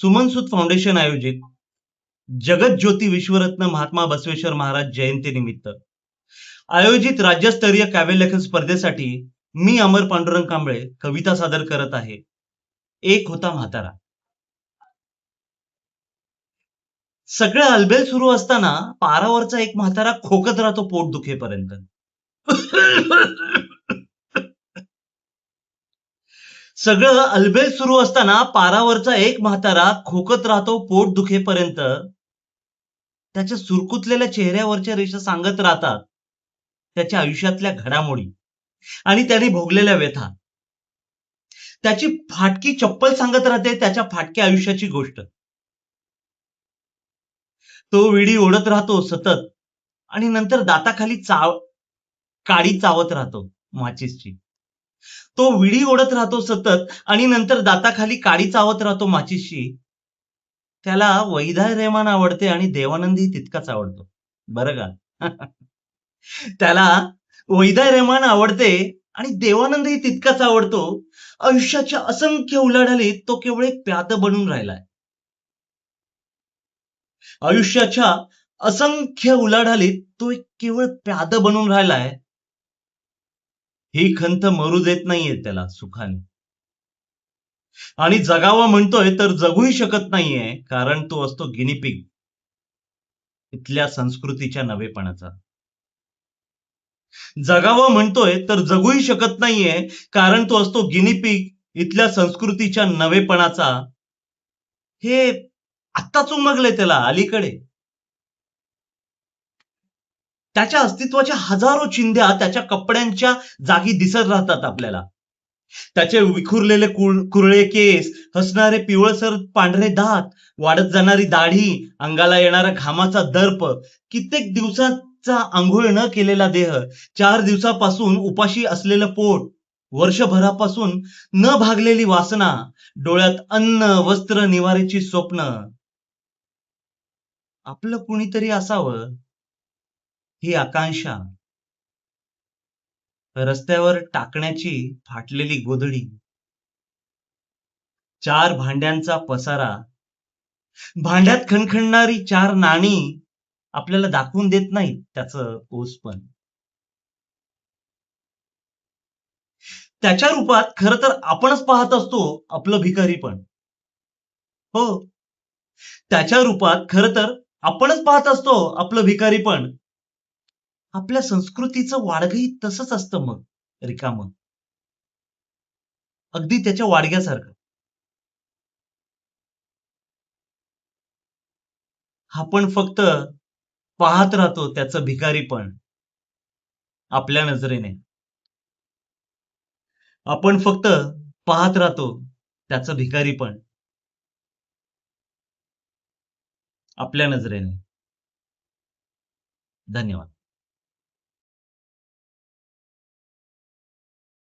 सुमनसूत foundation आयोजित जगत ज्योती विश्वरत्न महात्मा बसवेश्वर महाराज जयंतीनिमित्त आयोजित राज्यस्तरीय काव्यलेखन स्पर्धेसाठी मी अमर पांडुरंग कांबळे कविता सादर करत आहे. एक होता म्हातारा. सगळं अलबेल सुरू असताना पारावरचा एक म्हातारा खोकत राहतो पोट दुखेपर्यंत. सगळं अलबेल सुरू असताना पारावरचा एक म्हातारा खोकत राहतो पोट दुखेपर्यंत. त्याच्या सुरकुतलेल्या चेहऱ्यावरच्या रेषा सांगत राहतात त्याच्या आयुष्यातल्या घडामोडी आणि त्याने भोगलेल्या व्यथा. त्याची फाटकी चप्पल सांगत राहते त्याच्या फाटक्या आयुष्याची गोष्ट. तो विडी ओढत राहतो सतत आणि नंतर दाताखाली काडी चावत राहतो माचीसची. तो विडी ओढत राहतो सतत आणि नंतर दाताखाली काडी चावत राहतो माचीसची. त्याला वहिदा रेहमान आवडते आणि देवानंदही तितकाच आवडतो बरं का. त्याला वहिदा रेहमान आवडते आणि देवानंदही तितकाच आवडतो. आयुष्याच्या असंख्य उलाढालीत तो केवळ एक प्याद बनून राहिलाय. आयुष्याच्या असंख्य उलाढालीत तो एक केवळ प्याद बनून राहिलाय. ही खंत मरू देत नाहीये त्याला सुखाने. आणि जगावं म्हणतोय तर जगूही शकत नाहीये कारण तो असतो गिनीपिग इथल्या संस्कृतीच्या नवेपणाचा. जगावं म्हणतोय तर जगूही शकत नाहीये कारण तो असतो गिनीपिग इथल्या संस्कृतीच्या नवेपणाचा. हे आत्ताच उमगले त्याला अलीकडे. त्याच्या अस्तित्वाच्या हजारो चिंध्या त्याच्या कपड्यांच्या जागी दिसत राहतात आपल्याला. त्याचे विखुरलेले कुरळे केस, हसणारे पिवळसर पांढरे दात, वाढत जाणारी दाढी, अंगाला येणारा घामाचा दर्प, कित्येक दिवसाचा आंघोळ न केलेला देह, 4 दिवसापासून उपाशी असलेलं पोट, वर्षभरापासून न भागलेली वासना, डोळ्यात अन्न, वस्त्र, निवाऱ्याची स्वप्न. आपलं कुणीतरी असावं ही आकांक्षा. रस्त्यावर टाकण्याची फाटलेली गोधडी, 4 भांड्यांचा पसारा, भांड्यात खणखणणारी 4 नाणी आपल्याला दाखवून देत नाहीत त्याचं ओसपण. त्याच्या रूपात खरं तर आपणच पाहत असतो आपलं भिकारीपण. हो, त्याच्या रूपात खरं तर आपणच पाहत असतो आपलं भिकारीपण. आपल्या संस्कृतीचं वाडगंही तसंच असतं मग रिकामं, अगदी त्याच्या वाडग्यासारखं. आपण फक्त पाहत राहतो त्याचं भिकारीपण आपल्या नजरेने. आपण फक्त पाहत राहतो त्याचं भिकारीपण आपल्या नजरेने. धन्यवाद.